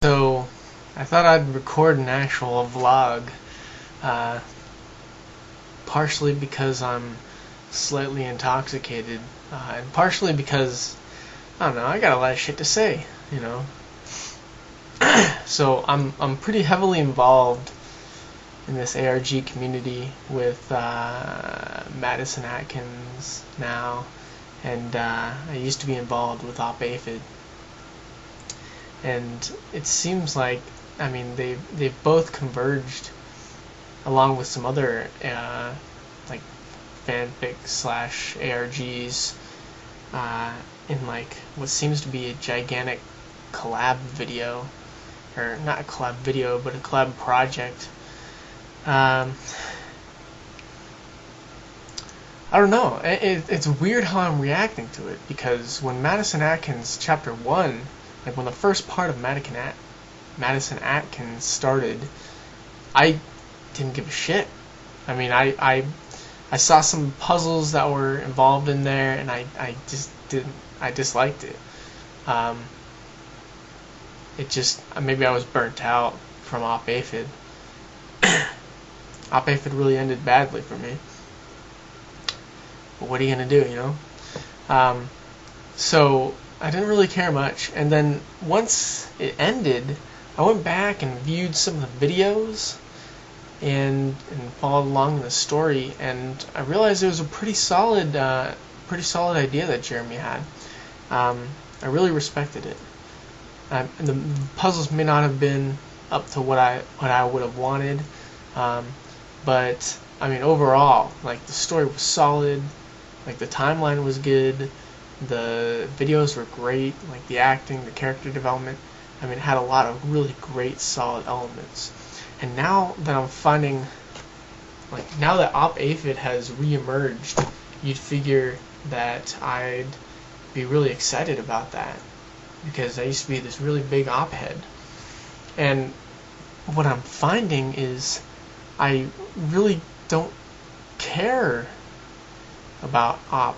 So, I thought I'd record an actual vlog, uh, partially because I'm slightly intoxicated, and partially because, I don't know, I got a lot of shit to say, you know. So, I'm pretty heavily involved in this ARG community with Madison Atkins now, and I used to be involved with Aoey, and it seems like, I mean, they've both converged along with some other like fanfic slash ARGs in like what seems to be a gigantic collab video, or not a collab video, but a collab project. I don't know. It's weird how I'm reacting to it, because when Madison Atkins Chapter 1, like when the first part of Madison Atkins started, I didn't give a shit. I mean, I saw some puzzles that were involved in there, and I just didn't. I disliked it. It just, maybe I was burnt out from Aoey. Aoey really ended badly for me. But what are you gonna do, you know? So I didn't really care much, and then once it ended, I went back and viewed some of the videos and followed along in the story, and I realized it was a pretty solid idea that Jeremy had. I really respected it. And the puzzles may not have been up to what I would have wanted, but I mean, overall, like, the story was solid, like the timeline was good, the videos were great, like the acting, the character development. I mean, it had a lot of really great, solid elements. And now that I'm finding, like, now that Aoey has re-emerged, you'd figure that I'd be really excited about that, because I used to be this really big op head. And what I'm finding is I really don't care about op.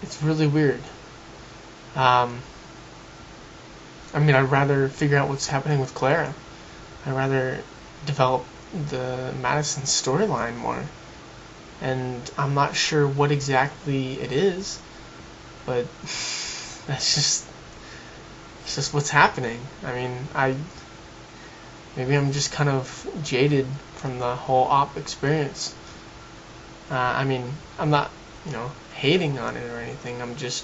It's really weird. I mean, I'd rather figure out what's happening with Clara. I'd rather develop the Madison storyline more. And I'm not sure what exactly it is, but that's just, it's just what's happening. I mean, maybe I'm just kind of jaded from the whole op experience. I mean, I'm not, you know, hating on it or anything. I'd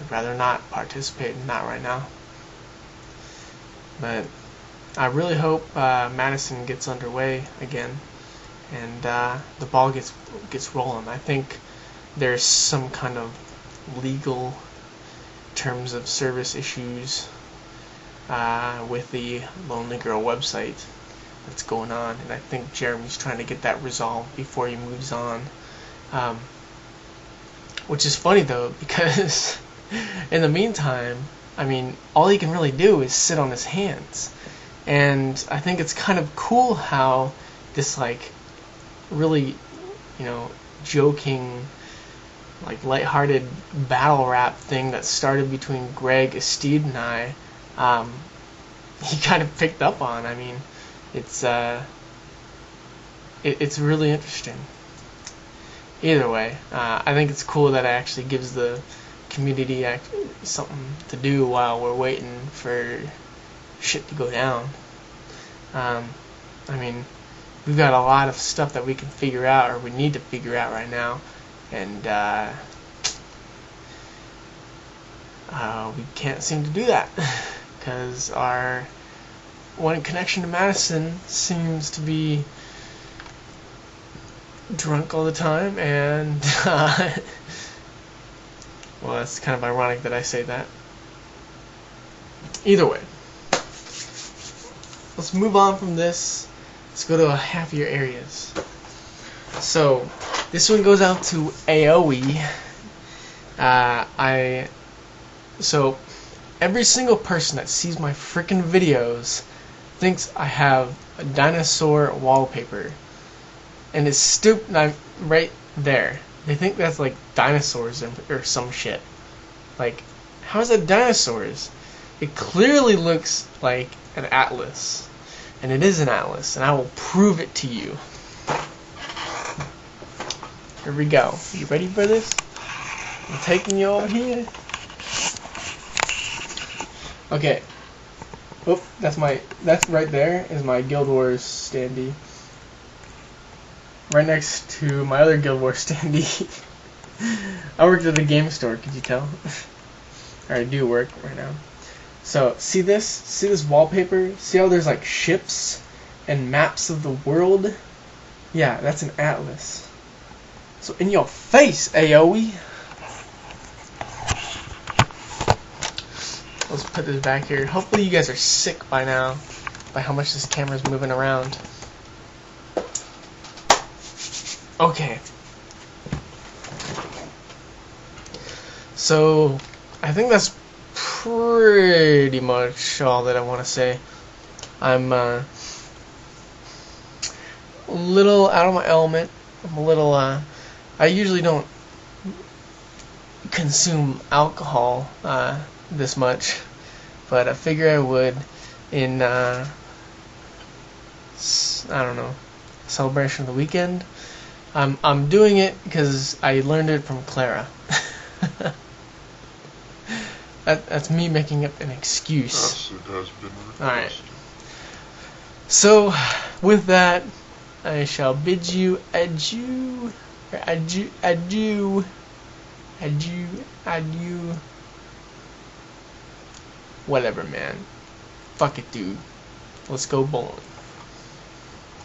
rather not participate in that right now. But I really hope Madison gets underway again, and the ball gets rolling. I think there's some kind of legal terms of service issues with the Lonely Girl website that's going on, and I think Jeremy's trying to get that resolved before he moves on. Which is funny though, because in the meantime, I mean, all he can really do is sit on his hands. And I think it's kind of cool how this, like, really, you know, joking, like, lighthearted battle rap thing that started between Greg, Estede, and I, he kind of picked up on. I mean, it's really interesting. Either way, I think it's cool that it actually gives the community something to do while we're waiting for shit to go down. I mean, we've got a lot of stuff that we can figure out, or we need to figure out right now, and we can't seem to do that because our one connection to Madison seems to be drunk all the time, and well, that's kind of ironic that I say that. Either way, let's move on from this. Let's go to happier areas. So this one goes out to Aoey. So every single person that sees my freaking videos thinks I have a dinosaur wallpaper. And it's stupid, right there. They think that's like dinosaurs or some shit. Like, how is that dinosaurs? It clearly looks like an atlas. And it is an atlas, and I will prove it to you. Here we go. You ready for this? I'm taking you over here. Okay. Oop, that's right there is my Guild Wars standee. Right next to my other Guild Wars standee. I worked at the game store, could you tell? Or I do work right now. So, see this? See this wallpaper? See how there's like ships and maps of the world? Yeah, that's an atlas. So in your face, Aoey! Let's put this back here. Hopefully you guys are sick by now, by how much this camera's moving around. Okay. So, I think that's pretty much all that I want to say. I'm a little out of my element. I'm a little, I usually don't consume alcohol this much, but I figure I would in, I don't know, celebration of the weekend. I'm doing it because I learned it from Clara. That's me making up an excuse. Yes, it has been requested. Alright. So, with that, I shall bid you adieu. Adieu. Whatever, man. Fuck it, dude. Let's go bowling.